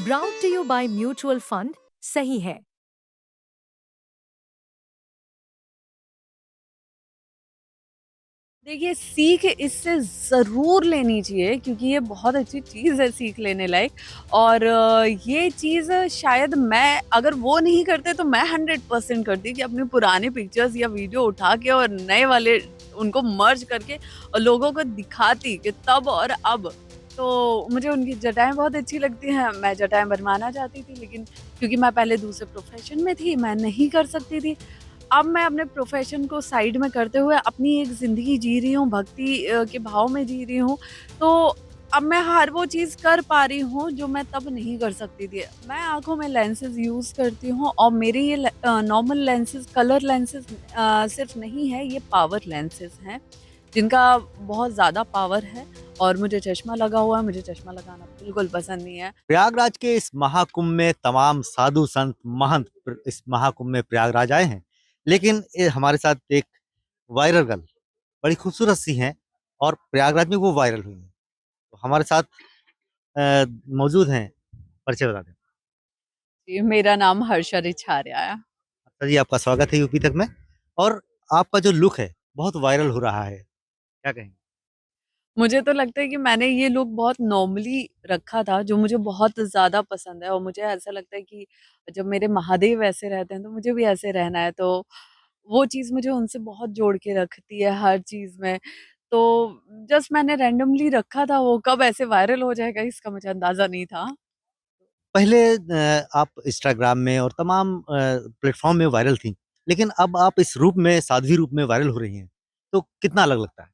Brought to you by mutual fund सही है। देखिए, सीख इससे ज़रूर लेनी चाहिए क्योंकि ये बहुत अच्छी चीज़ है सीख लेने लायक। और ये चीज़ शायद मैं अगर वो नहीं करते तो मैं 100% करती कि अपनी पुरानी पिक्चर्स या वीडियो उठा के और नए वाले उनको मर्ज करके और लोगों को दिखाती कि तब और अब। तो मुझे उनकी जटाएँ बहुत अच्छी लगती हैं, मैं जटाएँ बनवाना चाहती थी, लेकिन क्योंकि मैं पहले दूसरे प्रोफ़ेशन में थी, मैं नहीं कर सकती थी। अब मैं अपने प्रोफ़ेशन को साइड में करते हुए अपनी एक ज़िंदगी जी रही हूँ, भक्ति के भाव में जी रही हूँ। तो अब मैं हर वो चीज़ कर पा रही हूँ जो मैं तब नहीं कर सकती थी। मैं आँखों में लेंसेज़ यूज़ करती हूँ और मेरे ये नॉर्मल लेंसेज़, कलर लेंसेज़ सिर्फ़ नहीं है, ये पावर लेंसेज़ हैं, जिनका बहुत ज़्यादा पावर है। और मुझे चश्मा लगा हुआ है, मुझे चश्मा लगाना बिल्कुल पसंद नहीं है। प्रयागराज के इस महाकुंभ में तमाम साधु संत महंत इस महाकुंभ में प्रयागराज आए हैं, लेकिन हमारे साथ एक वायरल गर्ल बड़ी खूबसूरत सी हैं और प्रयागराज में वो वायरल हुई हैं। तो हमारे साथ मौजूद हैं, परिचय बता दें। जी, मेरा नाम हर्षा रिछारिया है। अच्छा जी, आपका स्वागत है यूपी तक में। और आपका जो लुक है बहुत वायरल हो रहा है, क्या कहेंगे? मुझे तो लगता है कि मैंने ये लुक बहुत नॉर्मली रखा था, जो मुझे बहुत ज़्यादा पसंद है और मुझे ऐसा लगता है कि जब मेरे महादेव ऐसे रहते हैं, तो मुझे भी ऐसे रहना है। तो वो चीज़ मुझे उनसे बहुत जोड़ के रखती है हर चीज़ में। तो जस्ट मैंने रैंडमली रखा था, वो कब ऐसे वायरल हो जाएगा इसका मुझे अंदाज़ा नहीं था। पहले आप इंस्टाग्राम में और तमाम प्लेटफ़ॉर्म में वायरल थीं, लेकिन अब आप इस रूप में, साध्वी रूप में वायरल हो रही हैं, तो कितना अलग लगता है?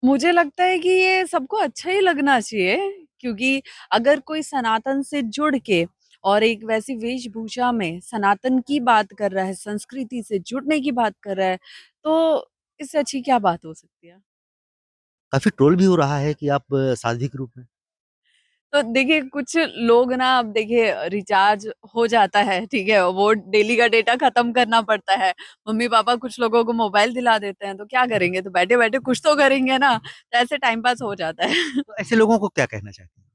मुझे लगता है कि ये सबको अच्छा ही लगना चाहिए, क्योंकि अगर कोई सनातन से जुड़ के और एक वैसी वेशभूषा में सनातन की बात कर रहा है, संस्कृति से जुड़ने की बात कर रहा है, तो इससे अच्छी क्या बात हो सकती है? काफ़ी ट्रोल भी हो रहा है कि आप साध्वी के रूप में। तो देखिए, कुछ लोग ना, अब देखिए रिचार्ज हो जाता है, ठीक है? वो डेली का डेटा खत्म करना पड़ता है। मम्मी-पापा कुछ लोगों को मोबाइल दिला देते हैं, तो क्या करेंगे? तो बैठे-बैठे कुछ तो करेंगे ना, तो ऐसे टाइम पास हो जाता है। तो ऐसे लोगों को क्या कहना चाहती हैं?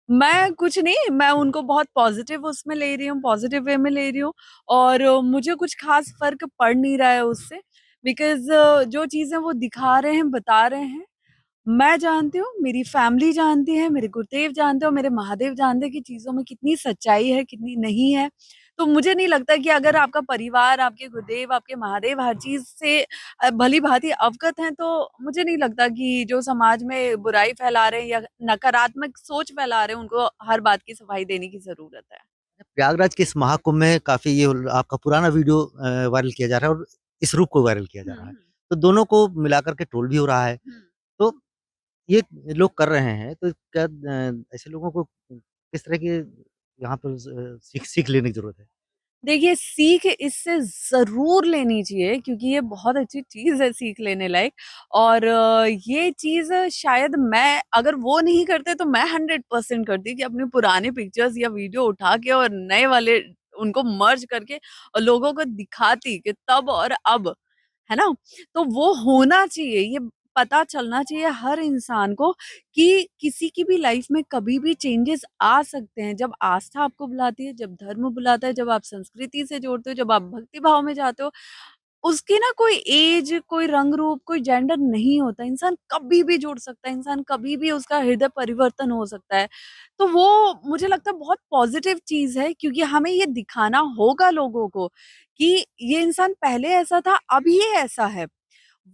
मैं कुछ नहीं, मैं उनको बहुत पॉज़िटिव उसमें ले रही हूँ, पॉज़िटिव वे में ले रही हूँ और मुझे कुछ ख़ास फ़र्क पड़ नहीं रहा है उससे, बिकॉज़ जो चीज़ें वो दिखा रहे हैं, बता रहे हैं, मैं जानती हूँ, मेरी फैमिली जानती है, मेरे गुरुदेव जानते हैं और मेरे महादेव जानते हैं कि चीज़ों में कितनी सच्चाई है, कितनी नहीं है। तो मुझे नहीं लगता कि अगर आपका परिवार, आपके गुरुदेव, आपके महादेव हर चीज़ से भली-भाँति अवगत हैं, तो मुझे नहीं लगता कि जो समाज में बुराई फैला रहे हैं या नकारात्मक सोच फैला रहे हैं, उनको हर बात की सफाई देने की ज़रूरत है। प्रयागराज के इस महाकुंभ में काफ़ी ये आपका पुराना वीडियो वायरल किया जा रहा है और इस रूप को वायरल किया जा हुँ, रहा है। हुँ। तो दोनों को मिलाकर के ट्रोल भी हो रहा है। हुँ। तो ये लोग कर रहे हैं, तो क्या ऐसे लोगों को किस तरह के यहाँ पर सीख सीख लेने की ज़रूरत है? देखिए, सीख इससे ज़रूर लेनी चाहिए क्योंकि ये बहुत अच्छी चीज़ है सीख लेने लायक। और ये चीज़ शायद मैं अगर वो नहीं करते तो मैं 100% करती कि अपनी पुरानी पिक्चर्स या वीडियो उठा के और नए वाले उनको मर्ज करके और लोगों को दिखाती कि तब और अब, है ना? तो वो होना चाहिए, ये पता चलना चाहिए हर इंसान को कि किसी की भी लाइफ में कभी भी चेंजेस आ सकते हैं। जब आस्था आपको बुलाती है, जब धर्म बुलाता है, जब आप संस्कृति से जोड़ते हो, जब आप भक्ति भाव में जाते हो, उसकी ना कोई ऐज, कोई रंग रूप, कोई जेंडर नहीं होता। इंसान कभी भी जुड़ सकता है, इंसान कभी भी उसका हृदय परिवर्तन हो सकता है। तो वो मुझे लगता है बहुत पॉज़िटिव चीज़ है क्योंकि हमें ये दिखाना होगा लोगों को कि ये इंसान पहले ऐसा था, अब ये ऐसा है।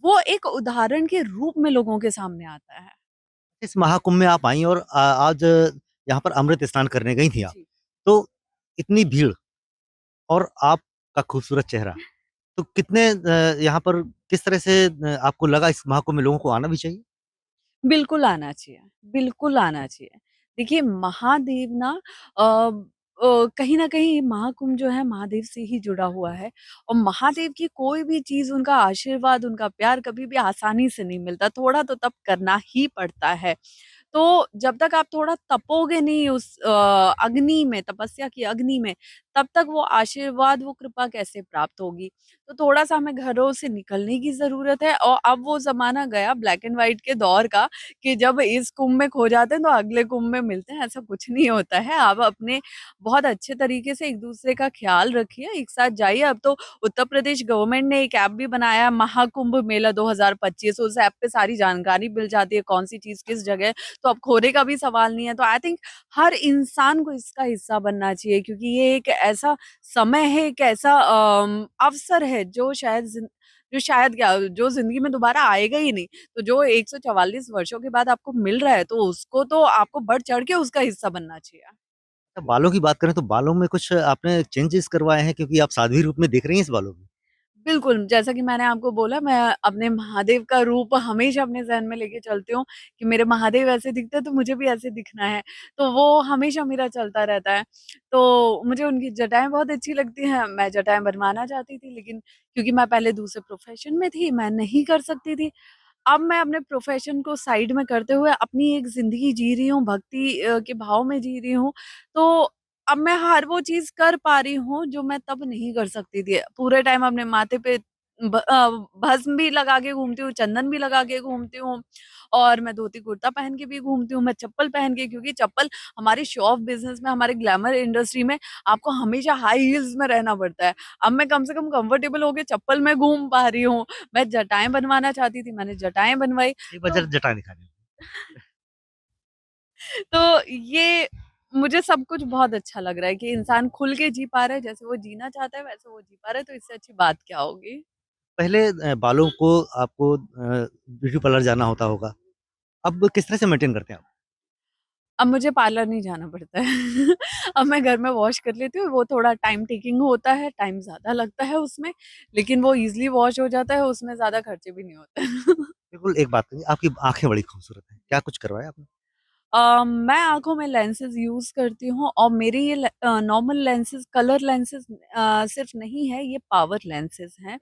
वो एक उदाहरण के रूप में लोगों के सामने आता है। इस महाकुंभ में आप आई और आज यहाँ पर अमृत स्नान करने गई थी आप। जी। तो इतनी भीड़ और आपका खूबसूरत चेहरा, तो कितने यहाँ पर किस तरह से आपको लगा इस महाकुंभ में लोगों को आना भी चाहिए? बिल्कुल आना चाहिए, बिल्कुल आना चाहिए। देखिए, महादेव ना कहीं न कहीं महाकुंभ जो है महादेव से ही जुड़ा हुआ है और महादेव की कोई भी चीज़, उनका आशीर्वाद, उनका प्यार कभी भी आसानी से नहीं मिलता, थोड़ा तो तप करना ही पड़ता है। तो जब तक आप थोड़ा तपोगे नहीं उस अग्नि में, तपस्या की अग्नि में, तब तक वो आशीर्वाद, वो कृपा कैसे प्राप्त होगी? तो थोड़ा-सा हमें घरों से निकलने की ज़रूरत है और अब वो ज़माना गया ब्लैक एंड व्हाइट के दौर का कि जब इस कुंभ में खो जाते हैं तो अगले कुंभ में मिलते हैं, ऐसा कुछ नहीं होता है। आप अपने बहुत अच्छे तरीके से एक-दूसरे का ख़्याल रखिए, एक साथ जाइए। अब तो उत्तर प्रदेश गवर्नमेंट ने एक ऐप भी बनाया है, महाकुंभ मेला 2025। उस ऐप पे सारी जानकारी मिल जाती है, कौन-सी चीज़ किस जगह है, तो अब खोने का भी सवाल नहीं है। तो आई थिंक हर इंसान को इसका हिस्सा बनना चाहिए क्योंकि ये एक ऐसा समय है, एक ऐसा अवसर है जो शायद क्या जो ज़िंदगी में दोबारा आएगा ही नहीं। तो जो 144 वर्षों के बाद आपको मिल रहा है, तो उसको तो आपको बढ़-चढ़ के उसका हिस्सा बनना चाहिए। बालों की बात करें तो बालों में कुछ आपने चेंजेस करवाए हैं क्योंकि आप साध्वी रूप में दिख रही हैं इस बालों में? बिल्कुल, जैसा कि मैंने आपको बोला मैं अपने महादेव का रूप हमेशा अपने ज़हन में लेके चलती हूँ कि मेरे महादेव ऐसे दिखते हैं तो मुझे भी ऐसे दिखना है। तो वो हमेशा मेरा चलता रहता है। तो मुझे उनकी जटाएँ बहुत अच्छी लगती हैं, मैं जटाएँ बनवाना चाहती थी लेकिन क्योंकि मैं पहले दूसरे प्रोफ़ेशन में थी, मैं नहीं कर सकती थी। अब मैं अपने प्रोफ़ेशन को साइड में करते हुए अपनी एक ज़िंदगी जी रही हूँ, भक्ति के भाव में जी रही हूँ। तो अब मैं हर वो चीज़ कर पा रही हूँ जो मैं तब नहीं कर सकती थी। पूरे टाइम अपने माथे पे भस्म भी लगा के घूमती हूँ, चंदन भी लगा के घूमती हूँ और मैं धोती-कुर्ता पहन के भी घूमती हूँ, मैं चप्पल पहन के क्योंकि चप्पल हमारे शो ऑफ बिज़नेस में, हमारे ग्लैमर इंडस्ट्री में आपको हमेशा हाई हील्स में रहना पड़ता है। अब मैं कम से कम कंफर्टेबल होके चप्पल में घूम पा रही हूँ। मैं जटाएँ बनवाना चाहती थी, मैंने जटाएँ बनवाई। एक बार तो ज़रा जटा दिखा दीजिए। तो ये मुझे सब कुछ बहुत अच्छा लग रहा है कि इंसान खुल के जी पा रहा है, जैसे वो जीना चाहता है वैसे वो जी पा रहा है, तो इससे अच्छी बात क्या होगी? पहले बालों को आपको ब्यूटी पार्लर जाना होता होगा। अब किस तरह से मेंटेन करते हैं आप? अब मुझे पार्लर नहीं जाना पड़ता है। अब मैं घर में वॉश कर लेती हूँ, वो थोड़ा टाइम टेकिंग होता है, टाइम ज़्यादा लगता है उसमें, लेकिन वो ईज़िली वॉश हो जाता है, उसमें ज़्यादा खर्चे भी नहीं होते। बिल्कुल एक बात कहिए, आपकी आँखें बड़ी खूबसूरत हैं। क्या कुछ करवाया आपने? मैं आँखों में लेंसेज़ यूज़ करती हूँ और मेरे ये नॉर्मल लेंसेज़ कलर लेंसेज़ सिर्फ़ नहीं है, ये पावर लेंसेज़ हैं,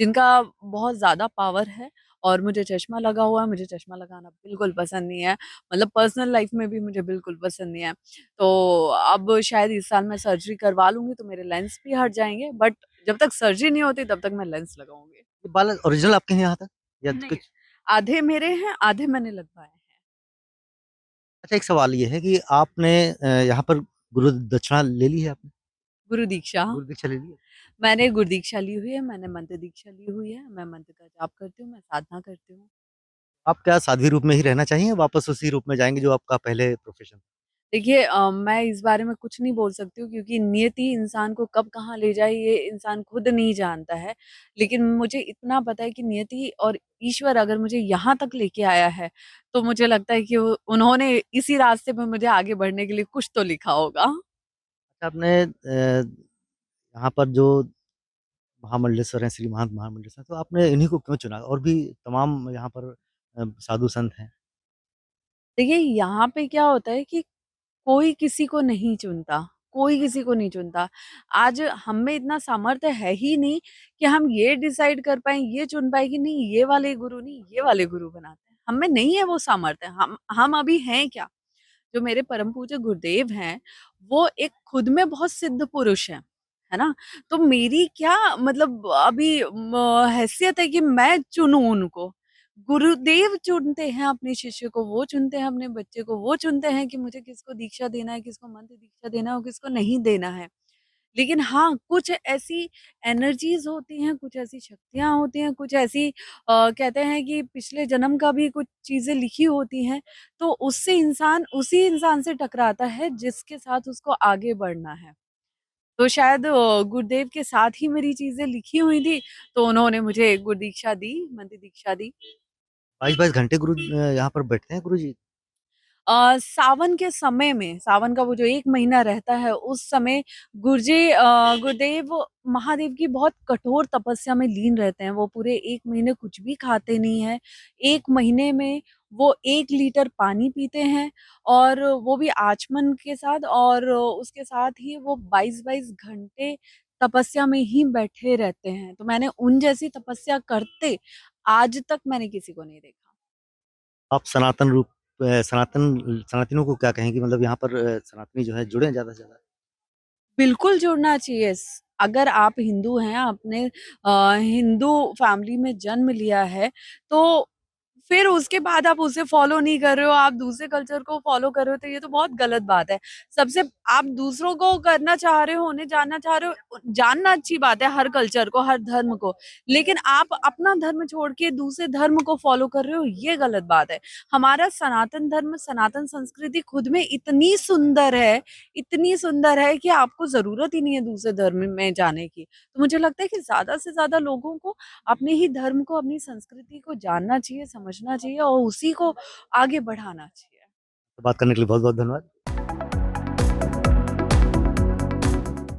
जिनका बहुत ज़्यादा पावर है और मुझे चश्मा लगा हुआ है, मुझे चश्मा लगाना बिल्कुल पसंद नहीं है। मतलब पर्सनल लाइफ़ में भी मुझे बिल्कुल पसंद नहीं है। तो अब शायद इस साल मैं सर्जरी करवा लूँगी तो मेरे लेंस भी हट जाएँगे, बट जब तक सर्जरी नहीं होती तब तक मैं लेंस लगाऊँगी। ये बाल ओरिजिनल आपके हैं यहाँ तक या नहीं, कुछ? आधे मेरे हैं, आधे मैंने लगवाए हैं। अच्छा एक सवाल ये है कि आपने यहाँ पर गुरु दक्षिणा ले ली है आपने? गुरु दीक्षा। गुरु दीक्षा ले ली है? मैंने गुरु दीक्षा ली हुई है, मैंने मंत्र दीक्षा ली हुई है, मैं मंत्र का जाप करती हूँ, मैं साधना करती हूँ। आप क्या साध्वी रूप में ही रहना चाहेंगे, वापस उसी रूप में जाएँगे जो आपका पहले प्रोफ़ेशन था? देखिए मैं इस बारे में कुछ नहीं बोल सकती हूँ क्योंकि नियति इंसान को कब कहाँ ले जाए ये इंसान खुद नहीं जानता है। लेकिन मुझे इतना पता है कि नियति और ईश्वर अगर मुझे यहाँ तक लेके आया है, तो मुझे लगता है कि वो उन्होंने इसी रास्ते पे मुझे आगे बढ़ने के लिए कुछ तो लिखा होगा। अच्छा आपने यहाँ पर जो महामंडलेश्वर हैं, श्री महंत महामंडलेश्वर, तो आपने इन्हीं को क्यों चुना? और भी तमाम यहाँ पर साधु संत हैं। देखिए यहाँ पे क्या होता है कि कोई किसी को नहीं चुनता, कोई किसी को नहीं चुनता। आज हम में इतना सामर्थ्य है ही नहीं कि हम ये डिसाइड कर पाएँ, ये चुन पाएँ कि नहीं ये वाले गुरु नहीं, ये वाले गुरु बनाते हैं। हम में नहीं है वो सामर्थ्य। हम अभी हैं क्या? जो मेरे परम पूज्य गुरुदेव हैं, वो एक खुद में बहुत सिद्ध पुरुष हैं, है ना? तो मेरी क्या मतलब अभी हैसियत है कि मैं चुनूँ उनको। गुरुदेव चुनते हैं अपने शिष्य को, वो चुनते हैं अपने बच्चे को, वो चुनते हैं कि मुझे किसको दीक्षा देना है, किसको मंत्र दीक्षा देना है और किसको नहीं देना है। लेकिन हाँ, कुछ ऐसी एनर्जीज़ होती हैं, कुछ ऐसी शक्तियाँ होती हैं, कुछ ऐसी कहते हैं कि पिछले जन्म का भी कुछ चीज़ें लिखी होती हैं, तो उससे इंसान उसी इंसान से टकराता है जिसके साथ उसको आगे बढ़ना है। तो शायद गुरुदेव के साथ ही मेरी चीज़ें लिखी हुई थी, तो उन्होंने मुझे गुरु दीक्षा दी, मंत्र दीक्षा दी। 22-22 घंटे यहाँ पर बैठते हैं गुरुजी? सावन के समय में, सावन का वो जो 1 महीना रहता है, उस समय गुरुदेव महादेव की बहुत कठोर तपस्या में लीन रहते हैं। वो पूरे 1 महीने कुछ भी खाते नहीं हैं। 1 महीने में वो 1 लीटर पानी पीते हैं और वो भी आचमन के साथ और उसके साथ ही वो 22-22 घंटे तपस्या में ही बैठे रहते हैं। तो मैंने उन जैसी तपस्या करते आज तक मैंने किसी को नहीं देखा। आप सनातन रूप सनातनियों को क्या कहेंगी? मतलब यहाँ पर सनातनी जो है जुड़े हैं ज़्यादा से ज़्यादा? बिल्कुल जुड़ना चाहिए। अगर आप हिंदू हैं, आपने हिंदू फैमिली में जन्म लिया है, तो फिर उसके बाद आप उसे फॉलो नहीं कर रहे हो, आप दूसरे कल्चर को फॉलो कर रहे हो, तो ये तो बहुत गलत बात है। सबसे आप दूसरों को करना चाह रहे हो, उन्हें जानना चाह रहे हो, जानना अच्छी बात है हर कल्चर को, हर धर्म को, लेकिन आप अपना धर्म छोड़ के दूसरे धर्म को फॉलो कर रहे हो, ये गलत बात है। हमारा सनातन धर्म, सनातन संस्कृति खुद में इतनी सुंदर है कि आपको ज़रूरत ही नहीं है दूसरे धर्म में जाने की। तो मुझे लगता है कि ज़्यादा से ज़्यादा लोगों को अपने ही धर्म को, अपनी संस्कृति को जानना चाहिए, समझना चाहिए और उसी को आगे बढ़ाना चाहिए। बात करने के लिए बहुत बहुत धन्यवाद।